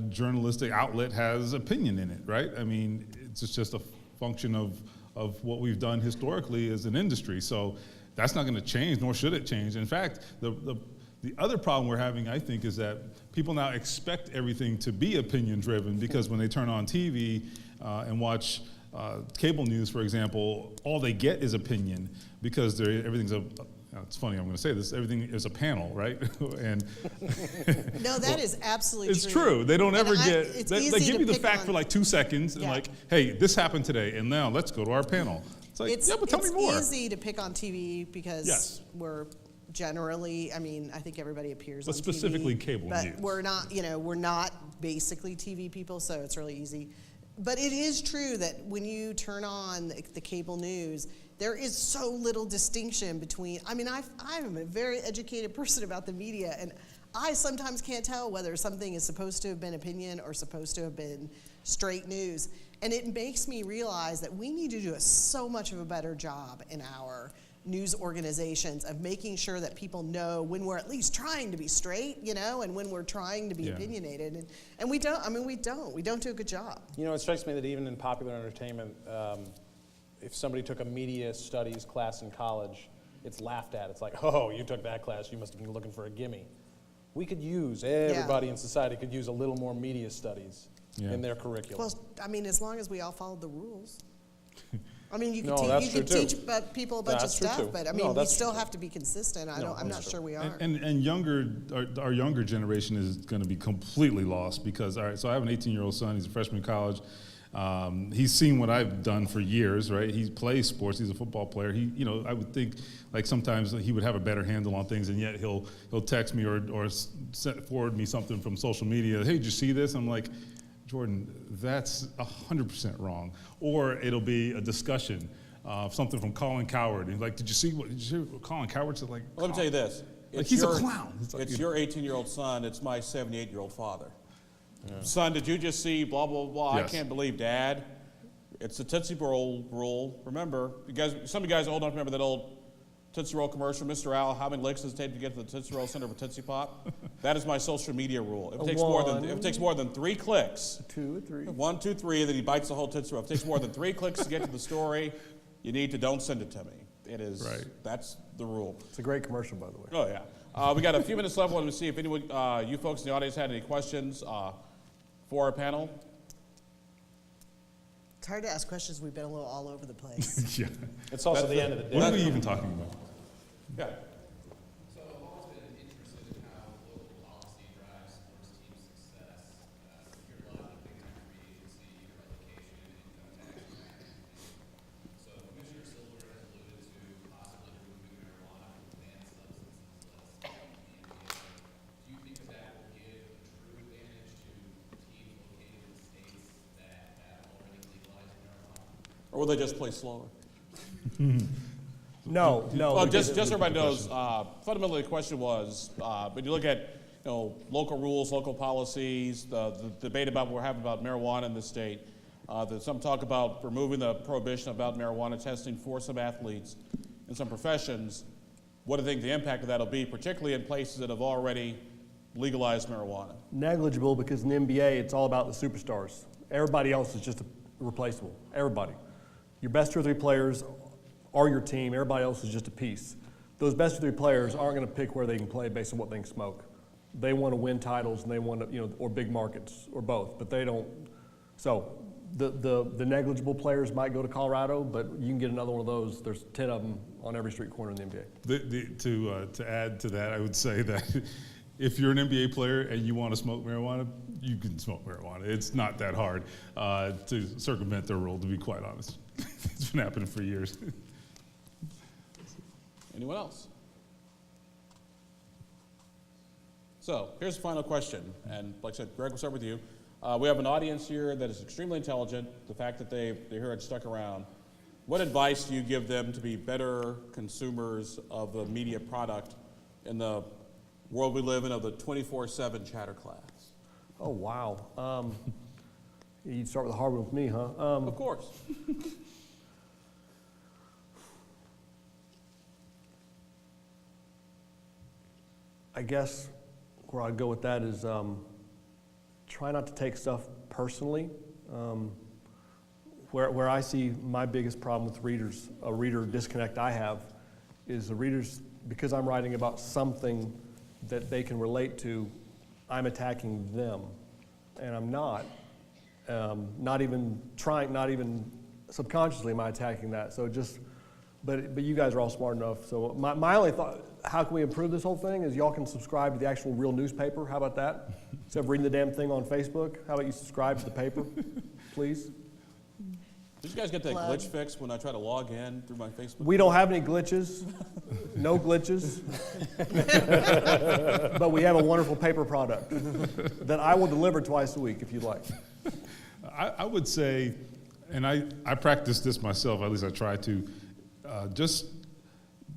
journalistic outlet has opinion in it, right? I mean, it's just a function of what we've done historically as an industry. So that's not going to change, nor should it change. In fact, the other problem we're having, I think, is that people now expect everything to be opinion driven, because when they turn on TV and watch cable news, for example, all they get is opinion, because everything's it's funny, I'm going to say this, everything is a panel, right? And No, that is absolutely it's true. They don't ever get, they give you the fact on. for like 2 seconds and like, hey, this happened today, and now let's go to our panel. It's like, yeah, but tell me more. It's easy to pick on TV because we're generally, I think everybody appears on TV. But specifically cable news. But we're not basically TV people, so it's really easy. But it is true that when you turn on the cable news, there is so little distinction between, I mean, I'm a very educated person about the media, and I sometimes can't tell whether something is supposed to have been opinion or supposed to have been straight news. And it makes me realize that we need to do so much of a better job in our news organizations of making sure that people know when we're at least trying to be straight, you know, and when we're trying to be opinionated. And we don't do a good job. You know, it strikes me that even in popular entertainment, if somebody took a media studies class in college, it's laughed at. It's like, oh, you took that class, you must have been looking for a gimme. We could use, everybody in society could use a little more media studies in their curriculum. Well, I mean, as long as we all followed the rules. I mean, you No, could, that's you could true, teach people a bunch That's of true, stuff, too. but I No, mean, we that's still true. have to be consistent. I'm not sure we are. And our younger generation is going to be completely lost because, all right, so I have an 18-year-old son. He's a freshman in college. He's seen what I've done for years, right? He plays sports. He's a football player. You know, I would think like sometimes he would have a better handle on things, and yet he'll text me or forward me something from social media. Hey, did you see this? I'm like, Jordan, that's 100% wrong. Or it'll be a discussion. Something from Colin Cowherd. He's like, did you see what Colin Cowherd said? Like, Let me tell you this. Like he's a clown. It's your 18-year-old son. It's my 78-year-old father. Son, did you just see blah, blah, blah? Yes. I can't believe, Dad. It's the Tootsie Roll rule. Remember, some of you guys are old enough to remember that old Tootsie Roll commercial. Mr. Al, how many licks does it take to get to the Tootsie Roll center of a Tootsie Pop? That is my social media rule. If it takes more than 3 clicks, 2 or 3. 1, 2, 3, then he bites the whole Tootsie Roll. If it takes more than 3 clicks to get to the story, you need to don't send it to me. It is, Right. That's the rule. It's a great commercial, by the way. Oh, yeah. We got a few minutes left. Wanted to see if anyone, you folks in the audience had any questions for our panel. It's hard to ask questions. We've been a little all over the place. yeah. It's also the end of the day. What are we even talking about? Yeah. So I've always been interested in how local policy drives sports team success. You hear a lot of big time free agency, relocation, income tax planning. So Commissioner Silver has alluded to possibly removing marijuana from the banned substances list in the NBA. Do you think that will give a true advantage to teams located in states that have already legalized marijuana? Or will they just play slower? No. Well, because- just so everybody knows, fundamentally the question was, when you look at local rules, local policies, the debate about what we're having about marijuana in the state, there's some talk about removing the prohibition about marijuana testing for some athletes in some professions. What do you think the impact of that will be, particularly in places that have already legalized marijuana? Negligible, because in the NBA, it's all about the superstars. Everybody else is just replaceable. Everybody. Your best 2 or 3 players are your team. Everybody else is just a piece. Those best 2 or 3 players aren't going to pick where they can play based on what they can smoke. They want to win titles and they want to, or big markets or both, but they don't. So the negligible players might go to Colorado, but you can get another one of those. There's 10 of them on every street corner in the NBA. To add to that, I would say that if you're an NBA player and you want to smoke marijuana, you can smoke marijuana. It's not that hard to circumvent their rule, to be quite honest. It's been happening for years. Anyone else? So here's the final question, and like I said, Greg, we'll start with you. We have an audience here that is extremely intelligent. The fact that they're here and stuck around. What advice do you give them to be better consumers of the media product in the world we live in of the 24/7 chatter class? Oh, wow. You'd start with the hard one with me, huh? Of course. I guess where I'd go with that is try not to take stuff personally. Where I see my biggest problem with readers, a reader disconnect I have, is the readers, because I'm writing about something that they can relate to, I'm attacking them. And I'm not. Not even subconsciously am I attacking that. So but you guys are all smart enough. So my only thought, how can we improve this whole thing, is y'all can subscribe to the actual real newspaper. How about that? Instead of reading the damn thing on Facebook, how about you subscribe to the paper, please? Did you guys get that Plug. glitch fixed when I try to log in through my Facebook? We don't have any glitches, no glitches, but we have a wonderful paper product that I will deliver twice a week if you'd like. I would say, and I practice this myself, at least I try to, just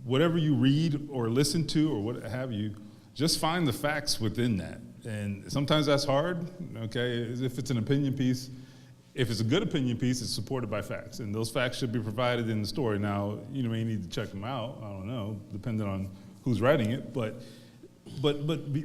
whatever you read or listen to or what have you, just find the facts within that. And sometimes that's hard, okay, if it's an opinion piece. If it's a good opinion piece, it's supported by facts, and those facts should be provided in the story. Now, you may need to check them out, I don't know, depending on who's writing it, but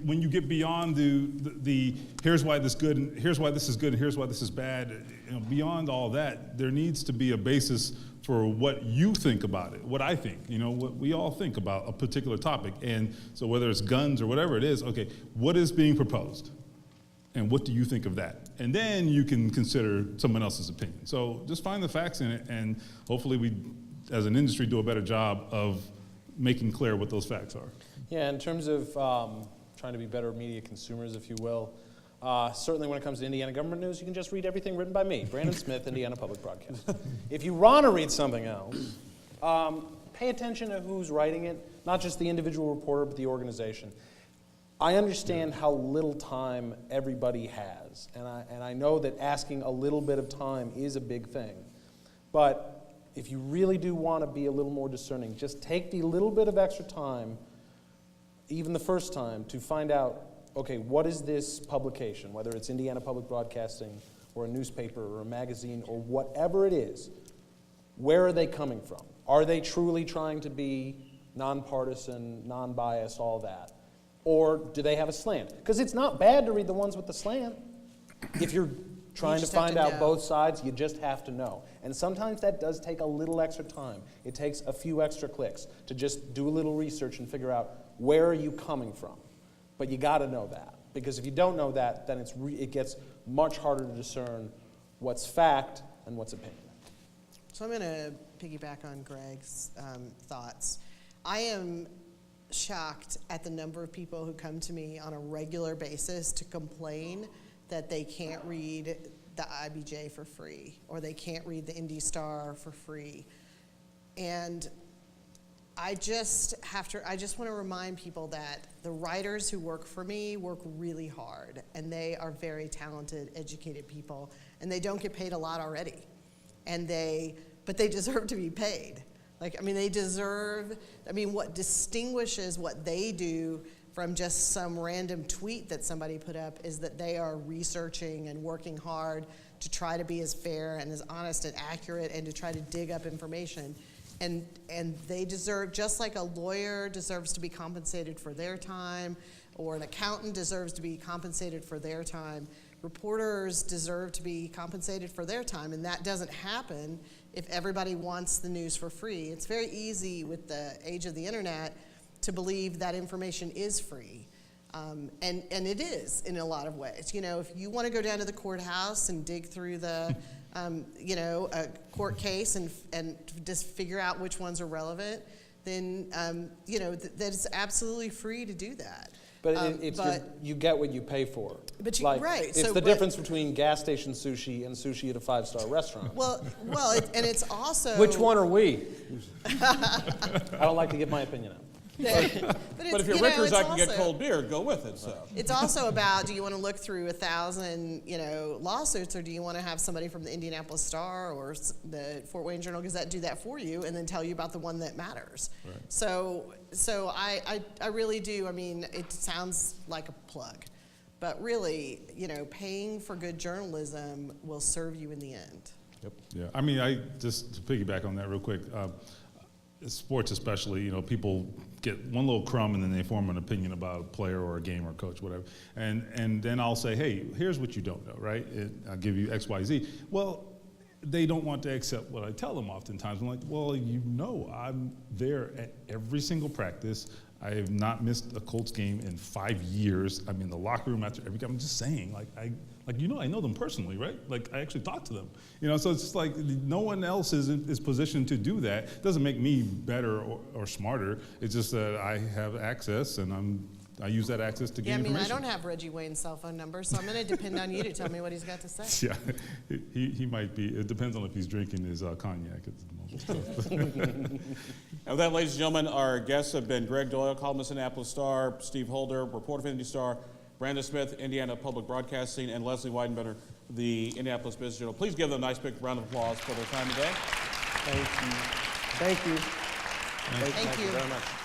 when you get beyond the here's why this good, and here's why this is good, and here's why this is bad, beyond all that, there needs to be a basis for what you think about it, what I think, what we all think about a particular topic. And so whether it's guns or whatever it is, okay, what is being proposed? And what do you think of that? And then you can consider someone else's opinion. So just find the facts in it, and hopefully we, as an industry, do a better job of making clear what those facts are. Yeah, in terms of trying to be better media consumers, if you will, certainly when it comes to Indiana government news, you can just read everything written by me, Brandon Smith, Indiana Public Broadcasting. If you want to read something else, pay attention to who's writing it, not just the individual reporter, but the organization. I understand how little time everybody has, and I know that asking a little bit of time is a big thing. But if you really do want to be a little more discerning, just take the little bit of extra time, even the first time, to find out, okay, what is this publication, whether it's Indiana Public Broadcasting or a newspaper or a magazine or whatever it is, where are they coming from? Are they truly trying to be nonpartisan, non-biased, all that? Or do they have a slant? Because it's not bad to read the ones with the slant. If you're trying to find out both sides, you just have to know. And sometimes that does take a little extra time. It takes a few extra clicks to just do a little research and figure out where are you coming from. But you got to know that. Because if you don't know that, then it gets much harder to discern what's fact and what's opinion. So I'm going to piggyback on Gregg's thoughts. I am shocked at the number of people who come to me on a regular basis to complain that they can't read the IBJ for free or they can't read the Indy Star for free. And I just want to remind people that the writers who work for me work really hard, and they are very talented, educated people, and they don't get paid a lot already. But they deserve to be paid. What distinguishes what they do from just some random tweet that somebody put up is that they are researching and working hard to try to be as fair and as honest and accurate and to try to dig up information. And they deserve, just like a lawyer deserves to be compensated for their time, or an accountant deserves to be compensated for their time, reporters deserve to be compensated for their time, and that doesn't happen if everybody wants the news for free. It's very easy with the age of the internet to believe that information is free. And it is in a lot of ways. If you want to go down to the courthouse and dig through the, a court case and just figure out which ones are relevant, then, that's absolutely free to do that. But you get what you pay for. Right. It's the difference between gas station sushi and sushi at a 5-star restaurant. And it's also... Which one are we? I don't like to give my opinion out. But if you're Rickers, I can get cold beer. Go with it. So it's also about, do you want to look through 1,000, lawsuits, or do you want to have somebody from the Indianapolis Star or the Fort Wayne Journal-Gazette do that for you and then tell you about the one that matters? Right. So I really do. It sounds like a plug, but really, paying for good journalism will serve you in the end. Yep. Yeah. I just to piggyback on that real quick. Sports especially, people get one little crumb and then they form an opinion about a player or a game or a coach, whatever. And then I'll say, hey, here's what you don't know, right? I'll give you X, Y, Z. Well, they don't want to accept what I tell them oftentimes. I'm like, well, I'm there at every single practice. I have not missed a Colts game in 5 years. I'm in the locker room after every game. I'm just saying, I know them personally, right? I actually talk to them. So it's just like no one else is positioned to do that. Doesn't make me better or smarter. It's just that I have access and I use that access to gain information. I don't have Reggie Wayne's cell phone number, so I'm going to depend on you to tell me what he's got to say. Yeah, he might be. It depends on if he's drinking his cognac at the moment. And with that, ladies and gentlemen, our guests have been Gregg Doyel, columnist in Indianapolis Star, Steve Holder, reporter for Indy Star, Brandon Smith, Indiana Public Broadcasting, and Lesley Weidenbener, the Indianapolis Business Journal. Please give them a nice big round of applause for their time today. Thank you. Thank you. Thank you. very much.